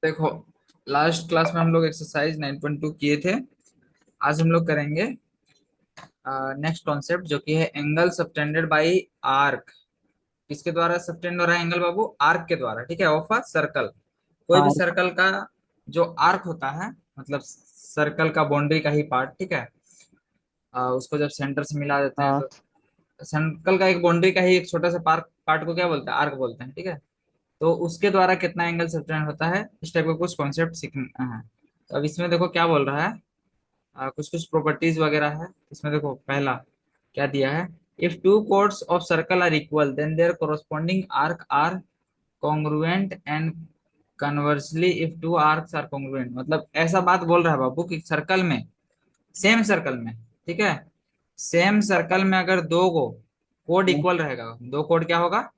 देखो, last class में हम लोग एक्सरसाइज 9.2 किए थे। आज हम लोग करेंगे नेक्स्ट कॉन्सेप्ट, जो कि है एंगल सबटेंडेड बाय आर्क। किसके द्वारा सबटेंड हो रहा है एंगल बाबू? आर्क के द्वारा, ठीक है, ऑफ अ सर्कल। कोई भी आर्क। सर्कल का जो आर्क होता है, मतलब सर्कल का बाउंड्री का ही पार्ट, ठीक है। उसको जब सेंटर से मिला देते हैं हाँ। तो सर्कल का एक बाउंड्री का ही एक छोटा सा पार्ट पार्ट को क्या बोलते हैं? आर्क बोलते हैं, ठीक है। तो उसके द्वारा कितना एंगल सबटेंड होता है, इस टाइप का कुछ कॉन्सेप्ट सीखना है। तो अब इसमें देखो क्या बोल रहा है। कुछ कुछ प्रॉपर्टीज वगैरह है इसमें। देखो पहला क्या दिया है। If two chords of circle are equal then their corresponding arc are congruent and conversely if two arcs are congruent. मतलब ऐसा बात बोल रहा है बाबू कि सर्कल में, सेम सर्कल में, ठीक है, सेम सर्कल में अगर दो गो कोड इक्वल रहेगा, दो कोड क्या होगा?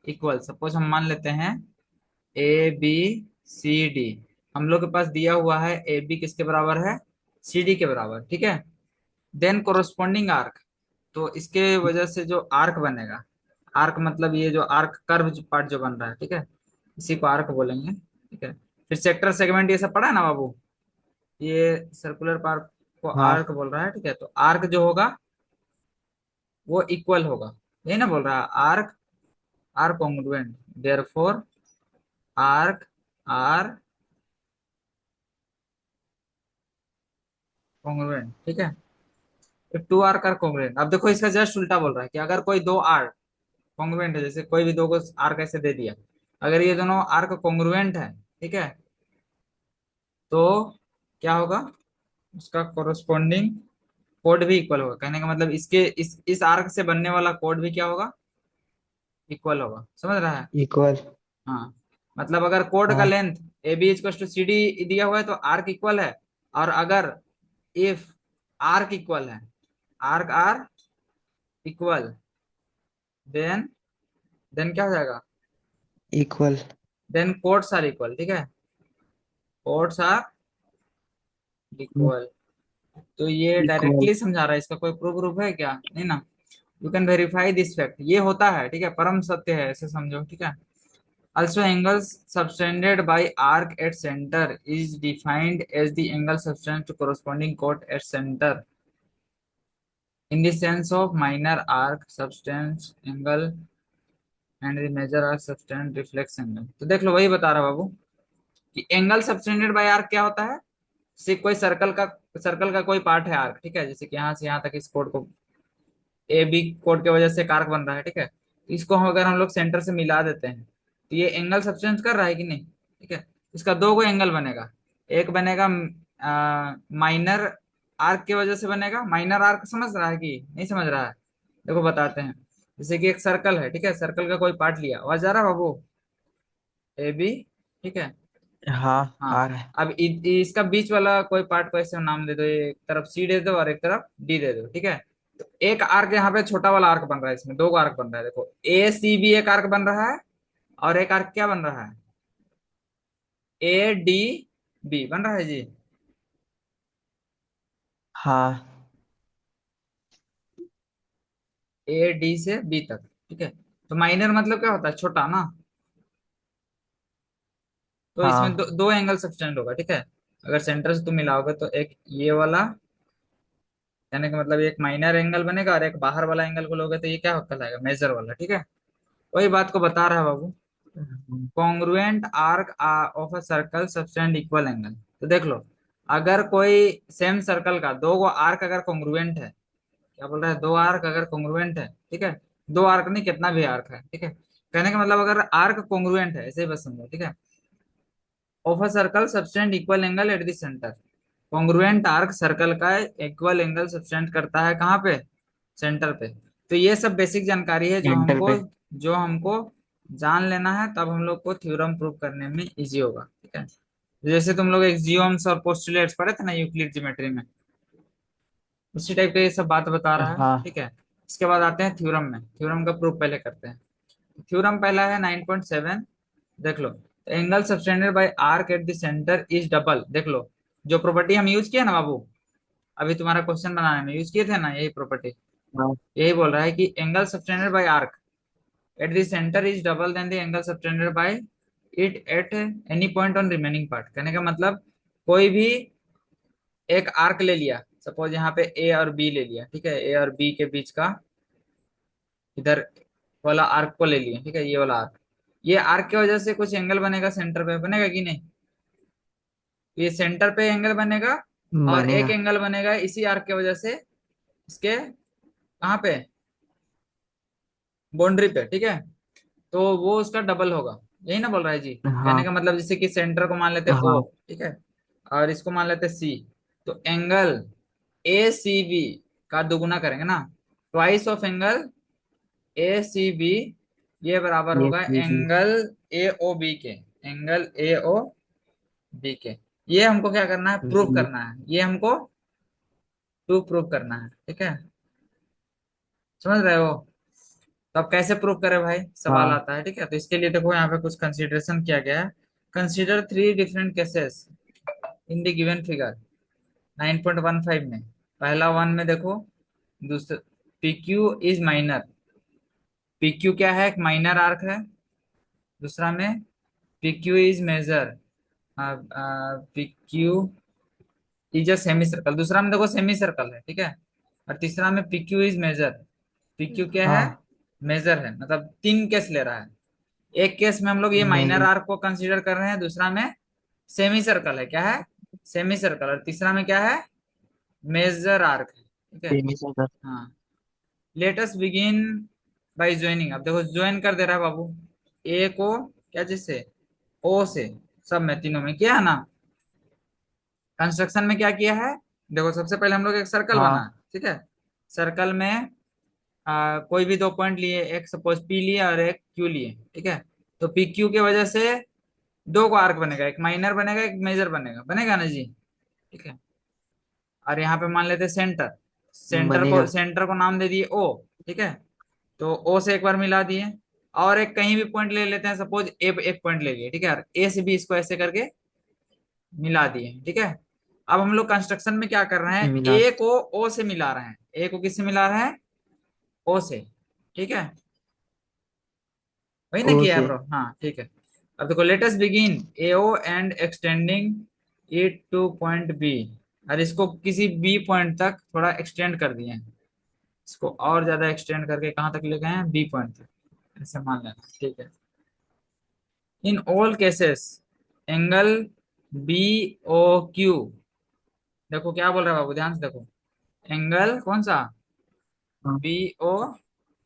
इक्वल। सपोज हम मान लेते हैं ए बी सी डी। हम लोग के पास दिया हुआ है ए बी किसके बराबर है? सी डी के बराबर, ठीक है। देन कोरोस्पोंडिंग आर्क, तो इसके वजह से जो आर्क बनेगा, आर्क मतलब ये जो आर्क कर्व पार्ट जो बन रहा है, ठीक है, इसी को आर्क बोलेंगे, ठीक है। फिर सेक्टर सेगमेंट ये सब पढ़ा है ना बाबू? ये सर्कुलर पार्ट को हाँ। आर्क बोल रहा है, ठीक है। तो आर्क जो होगा वो इक्वल होगा, यही ना बोल रहा है? Arc are congruent, therefore arc are congruent, ठीक है। Two arc are congruent. अब देखो इसका जस्ट उल्टा बोल रहा है कि अगर कोई दो आर्क कॉन्ग्रुएंट है, जैसे कोई भी दो को आर्क ऐसे दे दिया, अगर ये दोनों आर्क कॉन्ग्रुएंट है, ठीक है, तो क्या होगा? उसका कोरोस्पोंडिंग कोड भी इक्वल होगा। कहने का मतलब इसके इस आर्क से बनने वाला कोड भी क्या होगा? इक्वल होगा। समझ रहा है? इक्वल। हाँ। मतलब अगर कोड का हाँ। Length A B equal to C D दिया हुआ है तो आर्क इक्वल है। और अगर इफ आर्क इक्वल है, arc are equal, then then क्या हो जाएगा? Equal. Then chords are equal, ठीक है। Chords are equal. तो ये इक्वल। डायरेक्टली समझा रहा है, इसका कोई प्रूफ प्रूफ है क्या? नहीं ना। You can verify this fact, ये होता है, ठीक है, परम सत्य है, ऐसे समझो, ठीक है। Also, angles subtended by arc at center is defined as the angle subtended to corresponding chord at center in the sense of minor arc subtends angle and the major arc subtend reflex angle। तो देख लो, वही बता रहा बाबू कि angle subtended by arc क्या होता है। जैसे कोई सर्कल का कोई पार्ट है आर्क, ठीक है, जैसे कि यहाँ से यहाँ तक इस कोड को ए बी कोड की वजह से एक आर्क बन रहा है, ठीक है। इसको अगर हम लोग सेंटर से मिला देते हैं तो ये एंगल सबटेंड कर रहा है कि नहीं? ठीक है। इसका दो गो एंगल बनेगा। एक बनेगा माइनर आर्क की वजह से बनेगा। माइनर आर्क समझ रहा है कि नहीं समझ रहा है? देखो बताते हैं। जैसे कि एक सर्कल है, ठीक है, सर्कल का कोई पार्ट लिया, आवाज आ रहा है बाबू? ए बी, ठीक है। हाँ। हाँ। आ रहा है। अब इसका बीच वाला कोई पार्ट को ऐसे नाम दे दो, एक तरफ सी दे दो और एक तरफ डी दे दो, ठीक है। तो एक आर्क यहाँ पे छोटा वाला आर्क बन रहा है, इसमें दो आर्क बन रहा है। देखो ए सी बी एक आर्क बन रहा है, और एक आर्क क्या बन रहा है? ए डी बी बन रहा है जी। हाँ। ए डी से बी तक, ठीक है। तो माइनर मतलब क्या होता है? छोटा ना। तो इसमें हाँ। दो एंगल सबटेंड होगा, ठीक है। अगर सेंटर से तुम मिलाओगे तो एक ये वाला, यानी कि मतलब एक माइनर एंगल बनेगा, और एक बाहर वाला एंगल को लोगे तो ये क्या कहलाएगा? मेजर वाला, ठीक है। वही बात को बता रहा है बाबू। Congruent arc of a circle subtend equal angle. तो देख लो, अगर कोई सेम सर्कल का दो गो आर्क अगर कॉन्ग्रुएंट है, क्या बोल रहा है? दो आर्क अगर कॉन्ग्रुएंट है, ठीक है, दो आर्क नहीं, कितना भी आर्क है, ठीक है। कहने का मतलब अगर आर्क कॉन्ग्रुएंट है, ऐसे ही बस समझो, ठीक है। Of a circle subtend equal angle eight the centre. Congruent arc circle का इक्वल एंगल सबटेंड करता है कहाँ पे? सेंटर पे। तो ये सब बेसिक जानकारी है जो एंटर हमको पे। जो हमको जान लेना है, तब हम लोग को थ्योरम प्रूव करने में इजी होगा, ठीक है। जैसे तुम लोग एक्सियोम्स और पोस्टुलेट्स पढ़े थे ना यूक्लिड ज्योमेट्री में, उसी टाइप का ये सब बात बता रहा है, हाँ। ठीक है। इसके बाद आते हैं थ्योरम में। थ्योरम का प्रूफ पहले करते हैं। थ्योरम पहला है 9.7। देख लो, angle subtended by arc at the center is double. देख लो, जो प्रॉपर्टी हम यूज किया ना बाबू, अभी तुम्हारा क्वेश्चन बनाने में यूज किए थे ना, यही प्रॉपर्टी। हाँ। यही बोल रहा है कि angle subtended by arc at the center is double than the angle subtended by it at any point on remaining part, कहने का मतलब कोई भी एक आर्क ले लिया, सपोज यहाँ पे ए और बी ले लिया, ठीक है, ए और बी के बीच का इधर वाला आर्क को ले लिया, ठीक है, ये वाला आर्क, ये आर्क की वजह से कुछ एंगल बनेगा सेंटर पे, बनेगा कि नहीं? ये सेंटर पे एंगल बनेगा, और एक बनेगा। एंगल बनेगा इसी आर्क की वजह से इसके कहाँ पे, बाउंड्री पे, ठीक है, तो वो उसका डबल होगा, यही ना बोल रहा है जी? कहने हाँ का मतलब जैसे कि सेंटर को मान लेते ओ, हाँ। ठीक है, और इसको मान लेते सी, तो एंगल ए सी बी का दुगुना करेंगे ना, twice of angle A C B, ये बराबर ये होगा भी भी। एंगल ए ओ बी के, एंगल ए ओ बी के। ये हमको क्या करना है, प्रूव भी। करना है, ये हमको टू प्रूव करना है, ठीक है, समझ रहे हो? तो अब कैसे प्रूव करें भाई, सवाल हाँ आता है, ठीक है, तो इसके लिए देखो यहाँ पे कुछ कंसीडरेशन किया गया है। Consider three different cases in the given figure 9.15 में। पहला वन में देखो, दूसरा P Q is minor, P Q क्या है, एक माइनर आर्क है। दूसरा में P Q is major, P Q is a semi circle, दूसरा में देखो सेमी सर्कल है, ठीक है, और तीसरा में P Q is major, P Q क्या है, हाँ। मेजर है, मतलब तीन केस ले रहा है। एक केस में हम लोग ये माइनर मेजर। आर्क को कंसीडर कर रहे हैं, दूसरा में सेमी सर्कल है, क्या है, सेमी सर्कल, और तीसरा में क्या है, मेजर आर्क है, ठीक है। Semi circle. हाँ, let us begin by joining, अब देखो ज्वाइन कर दे रहा है बाबू, ए को क्या चीज से, ओ से, सब में तीनों में किया है ना। कंस्ट्रक्शन में क्या किया है, देखो सबसे पहले हम लोग एक सर्कल बना, हाँ। ठीक है, सर्कल में कोई भी दो पॉइंट लिए, एक सपोज पी लिए और एक क्यू लिए, ठीक है, तो पी क्यू की वजह से दो को आर्क बनेगा, एक माइनर बनेगा एक मेजर बनेगा, बनेगा ना जी? ठीक है, और यहाँ पे मान लेते सेंटर, बनेगा। सेंटर को नाम दे दिए ओ, ठीक है, तो ओ से एक बार मिला दिए, और एक कहीं भी पॉइंट ले लेते हैं, सपोज ए पे एक पॉइंट ले लिए, ठीक है, ए से भी इसको ऐसे करके मिला दिए, ठीक है। अब हम लोग कंस्ट्रक्शन में क्या कर रहे हैं, मिला। ए को ओ से मिला रहे हैं, ए को किससे मिला रहे हैं, ओ से, ठीक है, वही ना ओ किया है से। ब्रो, हाँ ठीक है। अब देखो let us begin A O and extending it to point B, और इसको किसी बी पॉइंट तक थोड़ा एक्सटेंड कर दिए हैं, इसको और ज्यादा एक्सटेंड करके कहाँ तक ले गए हैं, बी पॉइंट तक, ऐसे मान लेना, ठीक है। In all cases angle B O Q, देखो क्या बोल रहा है बाबू, ध्यान से देखो, एंगल कौन सा, B O,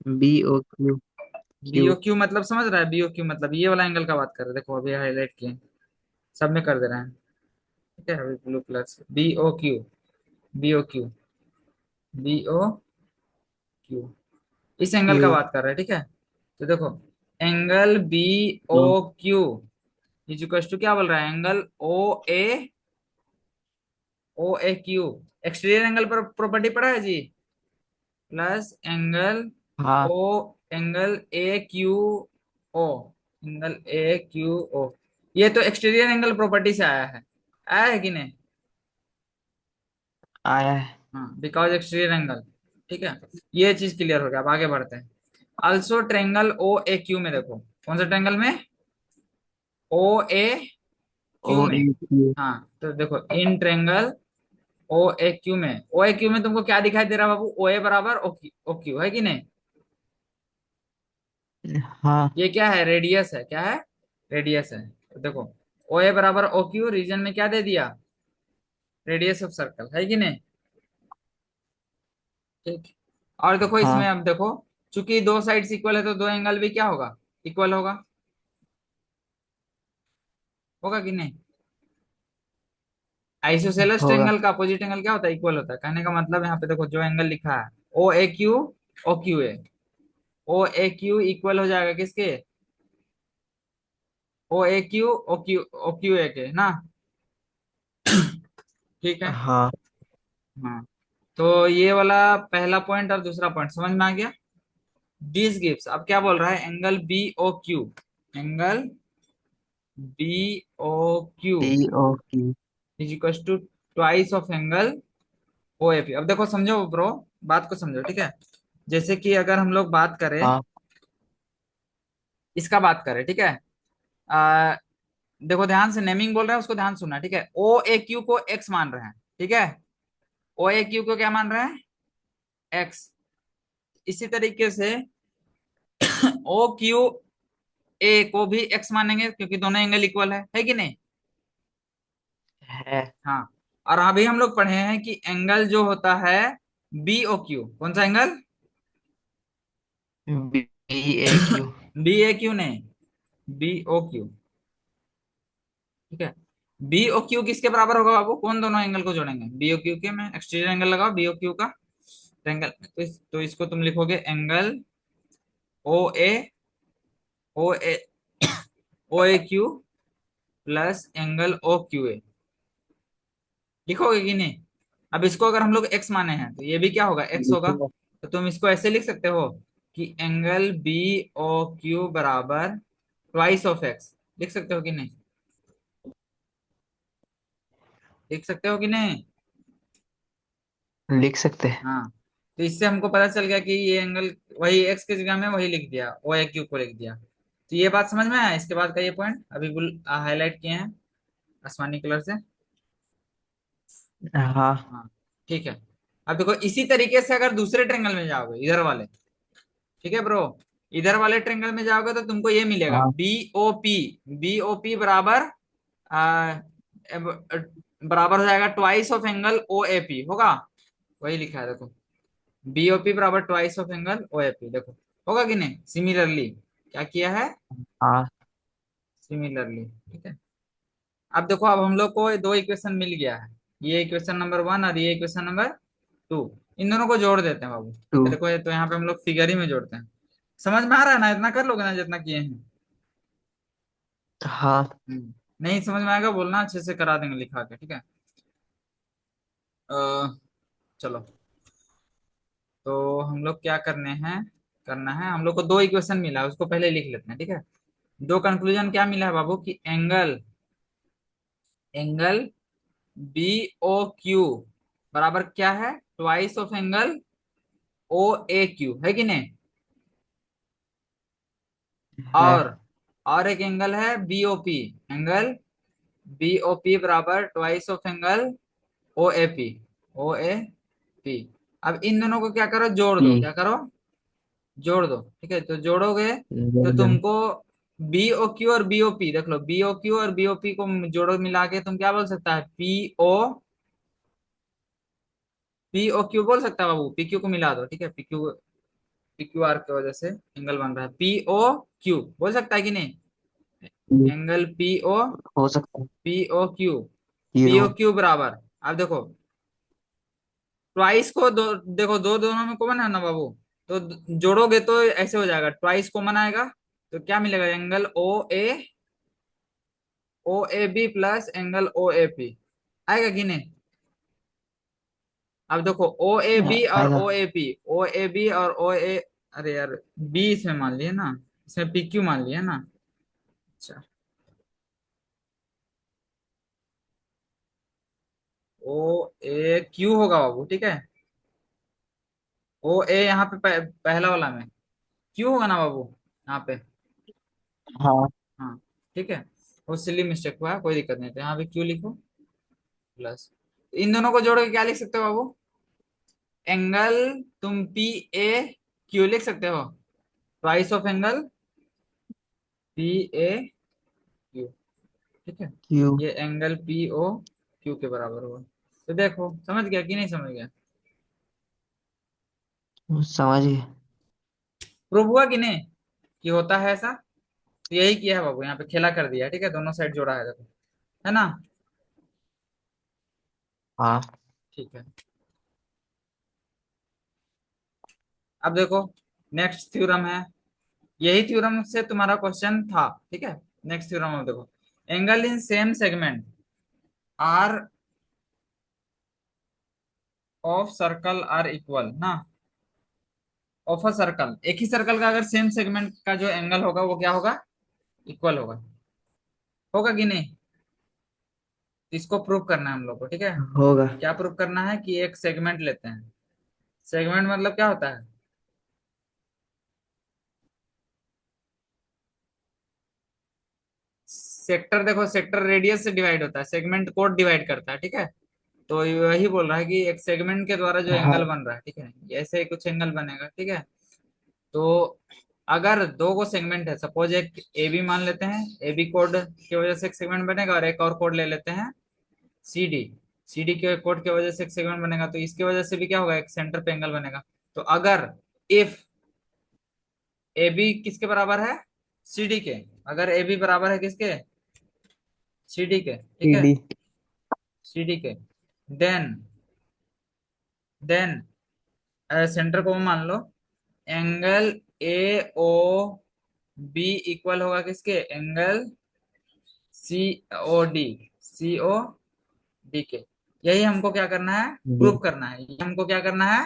B O Q. B Q. O Q मतलब समझ रहा है, बी ओ क्यू मतलब ये वाला एंगल का बात कर रहे हैं, देखो अभी हाईलाइट किए, सब में कर दे रहे हैं, ठीक है, अभी blue plus B O Q, B O Q, B O Q, इस एंगल का क्यू। बात कर रहे हैं, ठीक है। तो देखो एंगल बी ओ हाँ क्यू इज इक्वल टू क्या बोल रहा है, angle O A, O A Q, exterior angle पर प्रॉपर्टी पड़ा है जी, प्लस एंगल हाँ। O, angle A Q O, angle A Q O, ये तो एक्सटीरियर एंगल प्रॉपर्टी से आया है, आया है कि नहीं? आया है। हाँ, बिकॉज एक्सटीरियर एंगल, ठीक है, ये चीज क्लियर हो गया, अब आगे बढ़ते हैं। Also triangle O A Q में देखो, कौन सा ट्रेंगल में, ओ ए ओ क्यू में, ए क्यू। हाँ, तो देखो in triangle O A Q में, ओ ए क्यू में तुमको क्या दिखाई दे रहा है बाबू, ओ ए बराबर ओ क्यू है कि नहीं? हाँ। ये क्या है, रेडियस है, क्या है, रेडियस है, तो देखो ओ ए बराबर ओ क्यू, रीजन में क्या दे दिया, रेडियस ऑफ सर्कल, है कि नहीं? ठीक, और देखो इसमें हाँ। अब देखो, चूंकि दो साइड्स इक्वल है तो दो एंगल भी क्या होगा, इक्वल होगा, होगा कि नहीं? आइसोसेलेस होगा। ट्रायंगल का अपोजिट एंगल क्या होता है, इक्वल होता है, कहने का मतलब यहाँ पे देखो जो एंगल लिखा है O A Q, O Q A, O A Q equal हो जाएगा किसके, O A Q O Q, O Q A के ना, ठीक है। हाँ हाँ, तो ये वाला पहला पॉइंट और दूसरा पॉइंट समझ में आ गया। दिस गिव्स, अब क्या बोल रहा है, angle B O Q, angle B O Q D O Q. Is equal to twice of angle O A P. अब देखो समझो ब्रो, बात को समझो, ठीक है, जैसे कि अगर हम लोग बात करें, हाँ इसका बात करें, ठीक है, देखो ध्यान से, नेमिंग बोल रहे हैं उसको ध्यान सुनना, ठीक है। ओ ए क्यू को एक्स मान रहे हैं, ठीक है। ओ ए क्यू को क्या मान रहे हैं? एक्स। इसी तरीके से ओ क्यू ए को भी एक्स मानेंगे, क्योंकि दोनों एंगल इक्वल है कि नहीं? है। हाँ। और अभी हम लोग पढ़े हैं कि एंगल जो होता है बी ओ क्यू, कौन सा एंगल? बी ए क्यू। बी ए क्यू नहीं, बी ओ क्यू, ठीक है। बी ओ क्यू किसके बराबर होगा बाबू? कौन दोनों एंगल को जोड़ेंगे बी ओ क्यू के? मैं एक्सटीरियर एंगल लगाओ बी ओ क्यू का एंगल, तो इसको तुम लिखोगे angle O A, O A, O A Q plus angle O Q A, लिखोगे कि नहीं? अब इसको अगर हम लोग एक्स माने हैं तो ये भी क्या होगा? एक्स होगा। लिखूंगा। तो तुम इसको ऐसे लिख सकते हो कि एंगल बी ओ क्यू बराबर ट्वाइस ऑफ एक्स, लिख सकते हो कि नहीं? लिख सकते हो कि नहीं? लिख सकते हैं। हाँ। तो इससे हमको पता चल गया कि ये एंगल, वही एक्स की जगह में वही लिख दिया, ओ ए क्यू को लिख दिया। तो ये बात समझ में आया? इसके बाद का ये पॉइंट अभी हाईलाइट किए हैं आसमानी कलर से। हाँ। हाँ, ठीक है। अब देखो इसी तरीके से अगर दूसरे ट्रेंगल में जाओगे, इधर वाले, ठीक है ब्रो, इधर वाले ट्रेंगल में जाओगे तो तुमको ये मिलेगा हाँ। B O P. B O P बराबर आ, बराबर हो जाएगा twice of angle O A P, होगा? वही लिखा है देखो, बी ओ पी बराबर twice of angle O A P, देखो होगा कि नहीं? सिमिलरली क्या किया है? हाँ। सिमिलरली, ठीक है। अब देखो, अब हम लोग को दो इक्वेशन मिल गया है, ये इक्वेशन नंबर वन और ये इक्वेशन नंबर टू। इन दोनों को जोड़ देते हैं बाबू। टू। ये देखो, ये तो यहाँ पे हम लोग फिगर ही में जोड़ते हैं। समझ में आ रहा है ना? इतना कर लोगे ना जितना किए हैं? हाँ। नहीं समझ में आएगा बोलना, अच्छे से करा देंगे लिखा के, ठीक है। चलो, तो हम लोग क्या करने हैं, करना है हम लोग को दो इक्वेशन मिला है, उसको पहले लिख लेते हैं, ठीक है। दो कंक्लूजन क्या मिला है बाबू? कि angle, angle B O Q बराबर क्या है? Twice of angle O A Q, है कि नहीं? है। और एक एंगल है B O P, angle B O P बराबर twice of angle O A P, O A P. अब इन दोनों को क्या करो? जोड़ पी। दो, क्या करो? जोड़ दो, ठीक है। तो जोड़ोगे तो जोड़। तुमको बी ओ क्यू और बी ओ पी, देख लो, बी ओ क्यू और बी ओ पी को जोड़ो, मिला के तुम क्या बोल सकता है? P O, P O Q बोल सकता है बाबू। पी क्यू को मिला दो, ठीक है। पी क्यू आर की वजह से एंगल बन रहा है, पी ओ क्यू बोल सकता है कि नहीं? एंगल पी ओ, हो सकता है। P O Q, P Q. O Q बराबर, अब देखो ट्वाइस को दो, देखो दो दोनों में कॉमन है ना बाबू, तो जोड़ोगे तो ऐसे हो जाएगा, ट्वाइस कॉमन आएगा तो क्या मिलेगा? Angle O A B plus angle O A P, आएगा कि नहीं? अब देखो ओ ए बी और आएगा। ओ A P, O A B और ओ ए, अरे यार, बी इसमें मान लिए ना, इसमें पी क्यू मान लिया ना। अच्छा, ओ ए क्यू होगा बाबू, ठीक है। ओ ए यहाँ पे पहला वाला में क्यू होगा ना बाबू, यहाँ पे। हाँ। हाँ, ठीक है। वो सिली मिस्टेक हुआ है, कोई दिक्कत नहीं, तो यहाँ पे क्यू लिखो प्लस, इन दोनों को जोड़ के क्या लिख सकते हो बाबू? एंगल, तुम पी ए क्यू लिख सकते हो, twice of angle P A Q, ठीक है। क्यू। ये एंगल पी ओ क्यू के बराबर होगा। तो देखो समझ गया कि नहीं समझ गया? समझिए। प्रूव हुआ कि नहीं कि होता है ऐसा? तो यही किया है बाबू, यहाँ पे खेला कर दिया है, ठीक है। दोनों साइड जोड़ा है देखो, है ना? हाँ। ठीक है। अब देखो, नेक्स्ट थ्योरम है, यही थ्योरम से तुम्हारा क्वेश्चन था, ठीक है। नेक्स्ट थ्योरम में देखो, angle in same segment are of circle are equal ना, ऑफ अ सर्कल, एक ही सर्कल का अगर सेम सेगमेंट का जो एंगल होगा वो क्या होगा? इक्वल होगा, होगा कि नहीं? इसको प्रूव करना है हम लोग को, ठीक है। होगा। क्या प्रूव करना है? कि एक सेगमेंट लेते हैं, सेगमेंट मतलब क्या होता है? सेक्टर देखो, सेक्टर रेडियस से डिवाइड होता है, सेगमेंट कोड डिवाइड करता है, ठीक है। तो वही बोल रहा है कि एक सेगमेंट के द्वारा जो हाँ। एंगल बन रहा है, ठीक है, ऐसे ही कुछ एंगल बनेगा, ठीक है। तो अगर दो को सेगमेंट है, सपोज एक ए बी मान लेते हैं, ए बी कोड की वजह से एक सेगमेंट बनेगा, और एक और कोड ले लेते हैं सी डी, सी डी के कोड की वजह से एक सेगमेंट बनेगा, तो इसकी वजह से भी क्या होगा, एक सेंटर पे एंगल बनेगा। तो अगर इफ ए बी किसके बराबर है, सी डी के, अगर ए बी बराबर है किसके, सी डी के, ठीक है, सीडी। सी डी के, देन देन सेंटर को मान लो, angle A O B equal होगा किसके, angle C O D, C O D के। यही हमको क्या करना है, डी। प्रूव करना है, ये हमको क्या करना है,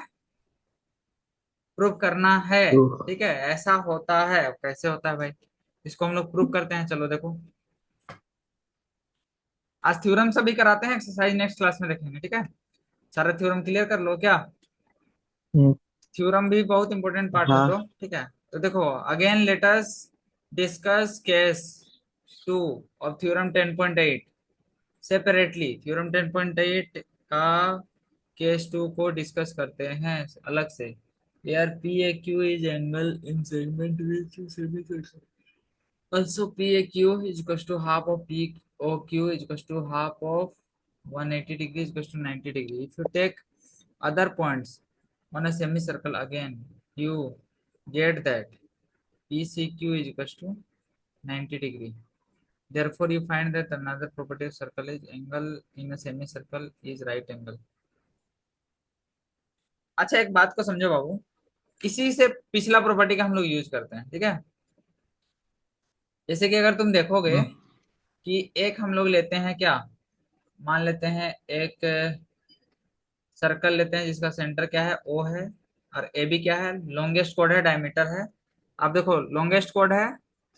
प्रूव करना है, टू। ठीक है। ऐसा होता है, कैसे होता है भाई, इसको हम लोग प्रूव करते हैं, चलो देखो। आज थ्योरम सभी कराते हैं, एक्सरसाइज नेक्स्ट क्लास में देखेंगे, ठीक है। सारे थ्योरम क्लियर कर लो क्या, हम्म, थ्योरम भी बहुत इंपॉर्टेंट पार्ट है हाँ। ब्रो, ठीक है। तो देखो, again let us discuss case 2 of theorem 10.8 separately. Theorem 10.8 का केस 2 को डिस्कस करते हैं अलग से। यार P A Q is angle in segment which semi circle, also PAQ is equals to half of POQ is equals to half of 180 degree is equals to 90 degree. If you take other points on a semicircle again, you get that PCQ is equals to 90 degree. Therefore, you find that another property of circle is angle in a semicircle is right angle. अच्छा, एक बात को समझो बाबू, इसी से पिछला property का हम लोग यूज करते हैं, ठीक है। जैसे कि अगर तुम देखोगे हाँ। कि एक हम लोग लेते हैं क्या, मान लेते हैं एक सर्कल लेते हैं जिसका सेंटर क्या है, ओ है, और ए बी क्या है, लॉन्गेस्ट कोड है, डायमीटर है। आप देखो, लॉन्गेस्ट कोड है,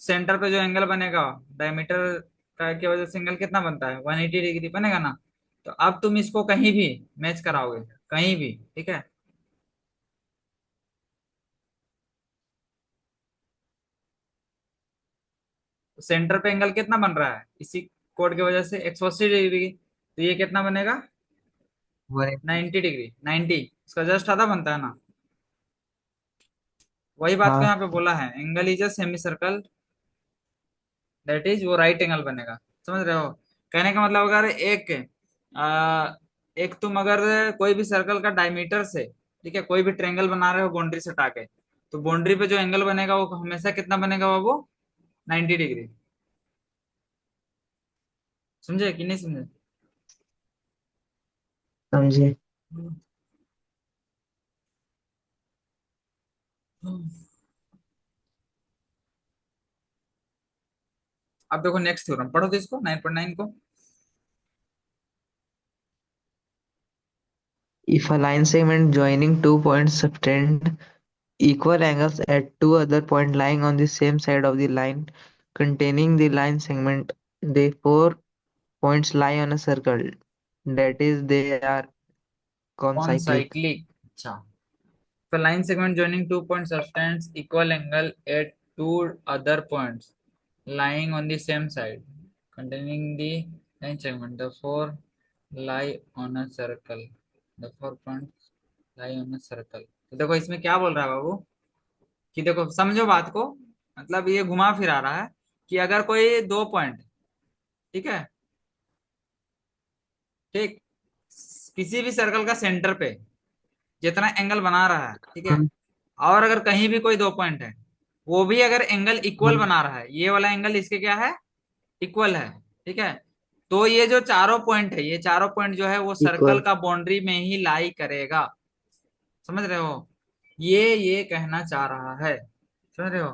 सेंटर पे जो एंगल बनेगा डायमीटर का की वजह से एंगल कितना बनता है, 180 डिग्री बनेगा ना। तो अब तुम इसको कहीं भी मैच कराओगे, कहीं भी, ठीक है। तो सेंटर पे एंगल कितना बन रहा है इसी कोड की वजह से, 180 डिग्री। तो ये कितना बनेगा, 180। 90 डिग्री, 90, इसका जस्ट आधा बनता है ना। वही बात को यहाँ हाँ। पे बोला है, angle is a semi circle that is, वो राइट एंगल बनेगा। समझ रहे हो, कहने का मतलब, अगर आ, एक तुम अगर कोई भी सर्कल का डायमीटर से, ठीक है, कोई भी ट्रेंगल बना रहे हो बाउंड्री से टाके, तो बाउंड्री पे जो एंगल बनेगा वो हमेशा कितना बनेगा बाबू, 90 डिग्री। समझे कि नहीं समझे। समझे। अब देखो नेक्स्ट थ्योरम पढ़ो तो इसको, 9.9 को। If a line segment joining two points subtend equal angles at two other points lying on the same side of the line containing the line segment, the 4 points lie on a circle. That is, they are कौन concyclic. Cyclic, अच्छा। The line segment joining two points subtends equal angle at two other points lying on the same side containing the line segment. The four lie on a circle. The 4 points lie on a circle. तो देखो इसमें क्या बोल रहा है बाबू, कि देखो समझो बात को, मतलब ये घुमा फिरा रहा है कि अगर कोई दो पॉइंट, ठीक है, ठीक, किसी भी सर्कल का सेंटर पे जितना एंगल बना रहा है, ठीक है, हाँ। और अगर कहीं भी कोई दो पॉइंट है, वो भी अगर एंगल इक्वल हाँ। बना रहा है, ये वाला एंगल इसके क्या है, इक्वल है, ठीक है। तो ये जो चारों पॉइंट है, ये चारों पॉइंट जो है वो सर्कल Equal. का बाउंड्री में ही लाई करेगा। समझ रहे हो, ये कहना चाह रहा है, समझ रहे हो।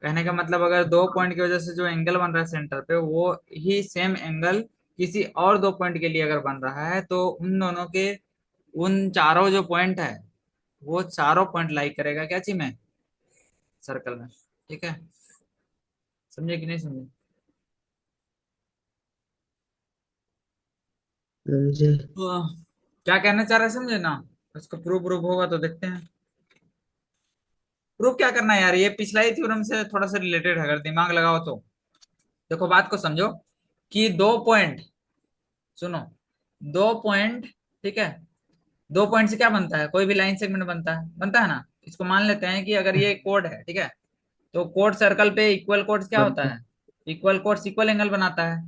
कहने का मतलब, अगर दो पॉइंट की वजह से जो एंगल बन रहा है सेंटर पे, वो ही सेम एंगल किसी और दो पॉइंट के लिए अगर बन रहा है, तो उन दोनों के, उन चारों जो पॉइंट है, वो चारों पॉइंट लाई करेगा क्या चीज में, सर्कल में, ठीक है। समझे कि नहीं समझे। समझे। वाह, क्या कहना चाह रहे हैं समझे ना। उसको प्रूफ प्रूफ होगा तो देखते हैं। प्रूफ क्या करना है यार, ये पिछला ही थ्योरम से थोड़ा सा रिलेटेड है, अगर दिमाग लगाओ तो। देखो बात को समझो कि दो पॉइंट, सुनो, दो पॉइंट, ठीक है, दो पॉइंट से क्या बनता है, कोई भी लाइन सेगमेंट बनता है ना। इसको मान लेते हैं कि अगर ये कोड है, ठीक है, तो कोड सर्कल पे इक्वल कोड्स क्या होता बनता है, इक्वल कोड्स इक्वल एंगल बनाता है।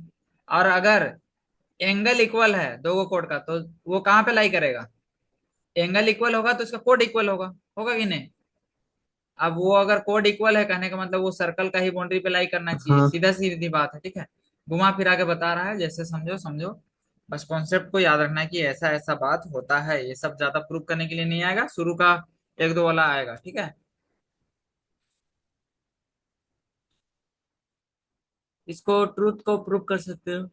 और अगर एंगल इक्वल है दो कोड का, तो वो कहाँ पे लाई करेगा, एंगल इक्वल होगा तो इसका कोड इक्वल होगा, होगा कि नहीं। अब वो अगर कोड इक्वल है, कहने का मतलब वो सर्कल का ही बाउंड्री पे लाई करना चाहिए, हाँ। सीधा सीधी बात है, ठीक है। घुमा फिरा के बता रहा है, जैसे समझो समझो। बस कॉन्सेप्ट को याद रखना है कि ऐसा ऐसा बात होता है, ये सब ज्यादा प्रूव करने के लिए नहीं आएगा, शुरू का एक दो वाला आएगा, ठीक है। इसको ट्रूथ को प्रूव कर सकते हो।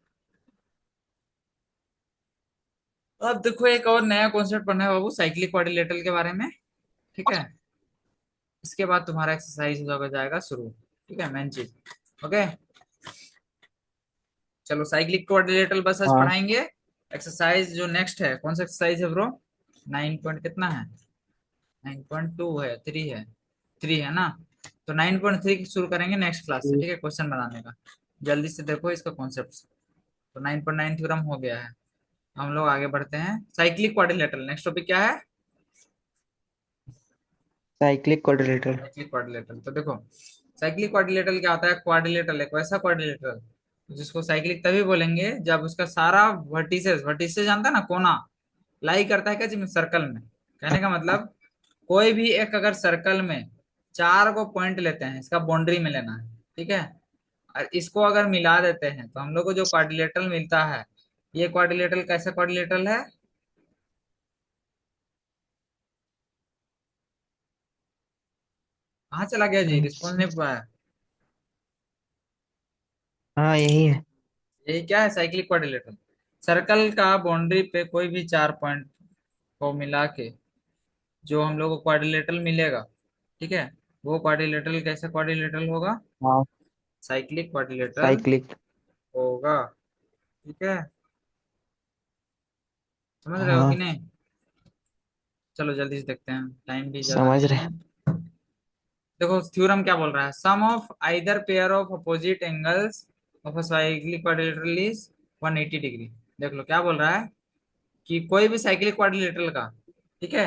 अब देखो एक और नया कॉन्सेप्ट पढ़ना है बाबू, साइक्लिक क्वाड्रिलेटरल के बारे में, ठीक है। इसके बाद तुम्हारा एक्सरसाइज हो जाएगा शुरू, ठीक है, मेन चीज। ओके, चलो साइक्लिक क्वाड्रिलेटरल बस आज हाँ। पढ़ाएंगे। एक्सरसाइज जो नेक्स्ट है, कौन सा एक्सरसाइज है ब्रो, 9 पॉइंट कितना है, 9.2 है, 3 है, 3 है ना। तो 9.3 शुरू करेंगे नेक्स्ट क्लास से, ठीक है, क्वेश्चन बनाने का। जल्दी से देखो इसका कॉन्सेप्ट। तो 9.9 थ्योरम हो गया है। हम लोग आगे बढ़ते हैं, साइक्लिक क्वाड्रिलेटरल नेक्स्ट टॉपिक क्या है। Cyclic quadrilateral. साइक्लिक क्वाड्रिलेटरल, तो देखो साइक्लिक क्वाड्रिलेटरल क्या होता है, क्वाड्रिलेटरल एक वैसा क्वाड्रिलेटरल जिसको साइक्लिक तभी बोलेंगे जब उसका सारा वर्टिसेस, वर्टिसेस जानता है ना, कोना, लाई करता है क्या जिसमें, सर्कल में। कहने का मतलब कोई भी एक अगर सर्कल में चार को पॉइंट लेते हैं, इसका बाउंड्री में लेना है, ठीक है, और इसको अगर मिला देते हैं तो हम लोग को जो क्वाड्रिलेटरल मिलता है, ये क्वाड्रिलेटरल कैसा क्वाड्रिलेटरल है। कहाँ चला गया जी, रिस्पॉन्स नहीं पाया। हाँ यही है। यही क्या है, साइक्लिक क्वाड्रिलेटरल। सर्कल का बाउंड्री पे कोई भी चार पॉइंट को मिला के जो हम लोग को क्वाड्रिलेटरल मिलेगा, ठीक है, वो क्वाड्रिलेटरल कैसा क्वाड्रिलेटरल होगा, हाँ। Cyclic quadrilateral cyclic. होगा, ठीक है। समझ रहे हो कि हाँ नहीं। चलो जल्दी से देखते हैं, टाइम भी ज्यादा समझ नहीं रहे। है। देखो थ्योरम क्या बोल रहा है, sum of either pair of opposite angles of a cyclic quadrilateral is 180 degree. देख लो क्या बोल रहा है कि कोई भी साइक्लिक क्वाड्रिलेटरल का, ठीक है,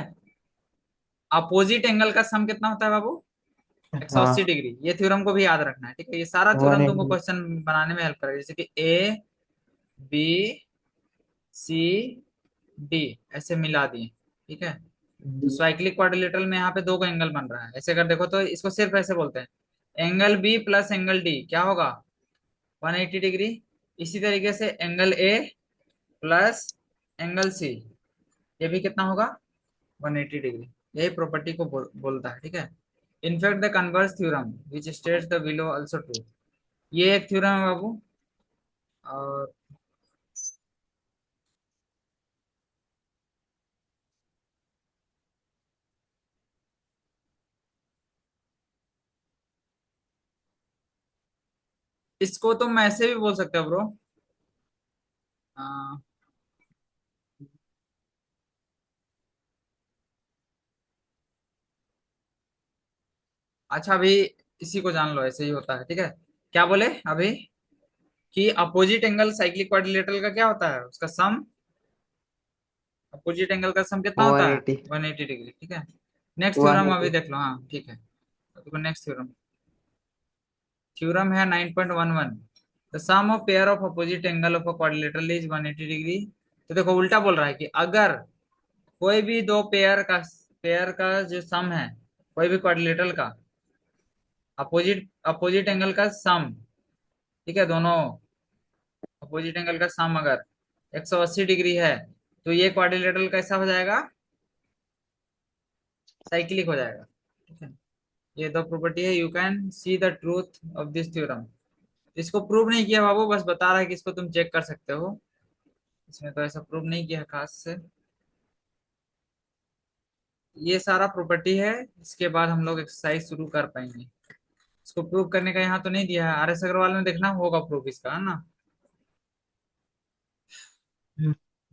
अपोजिट एंगल का सम कितना होता है बाबू, 180 हाँ। डिग्री। ये थ्योरम को भी याद रखना है, ठीक है, ये सारा वन थ्योरम तुमको एटी। क्वेश्चन बनाने में हेल्प करेगा, जैसे कि ए बी सी डी ऐसे मिला दिए, ठीक है। तो साइक्लिक क्वाड्रिलेटरल में यहाँ पे दो का एंगल बन रहा है, ऐसे अगर देखो तो इसको सिर्फ ऐसे बोलते हैं, angle B plus angle D क्या होगा, 180 डिग्री। इसी तरीके से angle A plus angle C, ये भी कितना होगा, 180 डिग्री। यही प्रॉपर्टी को बोलता है, ठीक है। In fact the converse theorem which states the below also true, ये एक थ्योरम है बाबू। और इसको तुम ऐसे भी बोल सकते हो ब्रो। अच्छा अभी इसी को जान लो, ऐसे ही होता है, ठीक है। क्या बोले अभी कि अपोजिट एंगल साइक्लिक क्वाड्रिलेटरल का क्या होता है, उसका सम, अपोजिट एंगल का सम कितना वन होता है, एटी। 180 डिग्री, ठीक है। नेक्स्ट वन थ्योरम अभी एटी। देख लो, हाँ ठीक है। देखो नेक्स्ट थ्योरम, थ्योरम है 9.11, the sum of pair of opposite angle of a quadrilateral is 180 degree. तो देखो उल्टा बोल रहा है कि अगर कोई भी दो पेयर का जो सम है, कोई भी क्वाड्रिलेटरल का अपोजिट अपोजिट एंगल का सम, ठीक है, दोनों अपोजिट एंगल का सम अगर 180 डिग्री है, तो ये क्वाड्रिलेटरल कैसा हो जाएगा, साइक्लिक हो जाएगा, ठीक है। ये दो प्रॉपर्टी है, you can see the truth of this theorem. इसको प्रूव नहीं किया बाबू, बस बता रहा है कि इसको तुम चेक कर सकते हो, इसमें तो ऐसा प्रूव नहीं किया खास से। ये सारा प्रॉपर्टी है, इसके बाद हम लोग एक्सरसाइज शुरू कर पाएंगे। इसको प्रूव करने का यहाँ तो नहीं दिया है, आर एस अग्रवाल में देखना होगा प्रूफ इसका, है ना।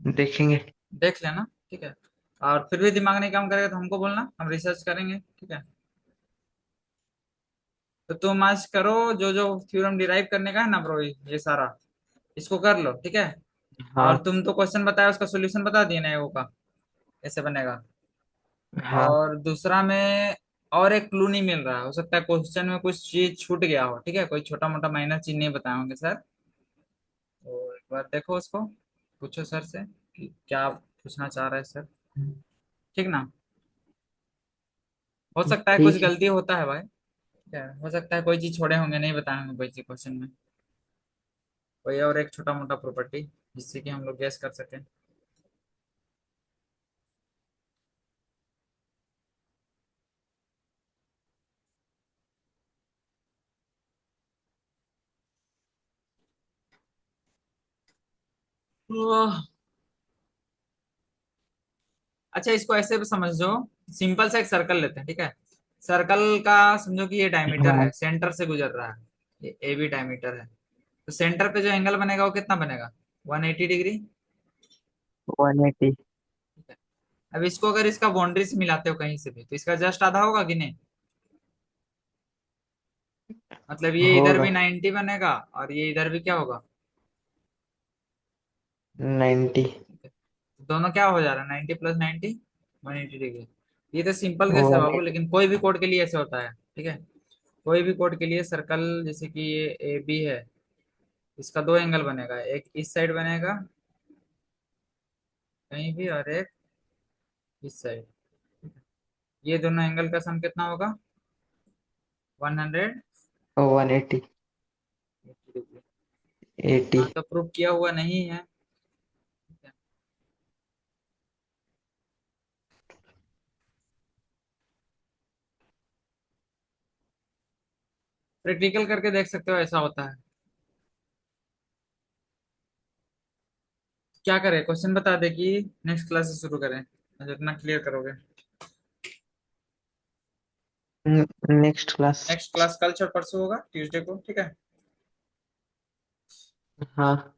देखेंगे। देख लेना, ठीक है। और फिर भी दिमाग नहीं काम करेगा तो हमको बोलना, हम रिसर्च करेंगे, ठीक है। तो तुम आज करो, जो जो थ्योरम डिराइव करने का है ना ब्रो, ये सारा इसको कर लो, ठीक है। हाँ और तुम तो क्वेश्चन बताया, उसका सोल्यूशन बता दिए ना वो का, कैसे बनेगा। हाँ। और दूसरा में और एक क्लू नहीं मिल रहा है, हो सकता है क्वेश्चन में कुछ चीज छूट गया हो, ठीक है, कोई छोटा मोटा माइनर चीज नहीं बताए होंगे सर। तो एक बार देखो उसको, पूछो सर से कि क्या पूछना चाह रहे हैं सर, ठीक ना। हो सकता है कुछ ठीक है। गलती होता है भाई, ठीक है, हो सकता है कोई चीज छोड़े होंगे, नहीं बताए होंगे कोई चीज क्वेश्चन में, कोई और एक छोटा मोटा प्रॉपर्टी जिससे कि हम लोग गैस कर सकें। ओह, अच्छा इसको ऐसे भी समझो, सिंपल सा एक सर्कल लेते हैं, ठीक है। सर्कल का समझो कि ये डायमीटर हाँ। है, सेंटर से गुजर रहा है, ये ए बी डायमीटर है। तो सेंटर पे जो एंगल बनेगा वो कितना बनेगा, 180 डिग्री। 180। ठीक है। अब इसको अगर इसका बाउंड्री से मिलाते हो कहीं से भी, तो इसका जस्ट आधा होगा कि नहीं। मतलब ये इधर होगा। भी 90 बनेगा और ये इधर भी क्या होगा। 90। ठीक है। तो दोनों क्या हो जा रहा है, 90 प्लस 90, 180 डिग्री। ये तो सिंपल केस है वन बाबू, एटी लेकिन कोई भी कोड के लिए ऐसे होता है, ठीक है। कोई भी कोड के लिए सर्कल, जैसे कि ये ए बी है, इसका दो एंगल बनेगा, एक इस साइड बनेगा कहीं भी, और एक इस साइड। ये दोनों एंगल का सम कितना होगा, 180 180। डिग्री। 80। हाँ तो प्रूफ किया हुआ नहीं है। प्रैक्टिकल करके देख सकते हो, ऐसा होता है। क्या करें, क्वेश्चन बता दे कि नेक्स्ट क्लास से शुरू करें, जितना क्लियर करोगे। Next class. नेक्स्ट क्लास कल से परसों होगा, ट्यूसडे को, ठीक है। हाँ।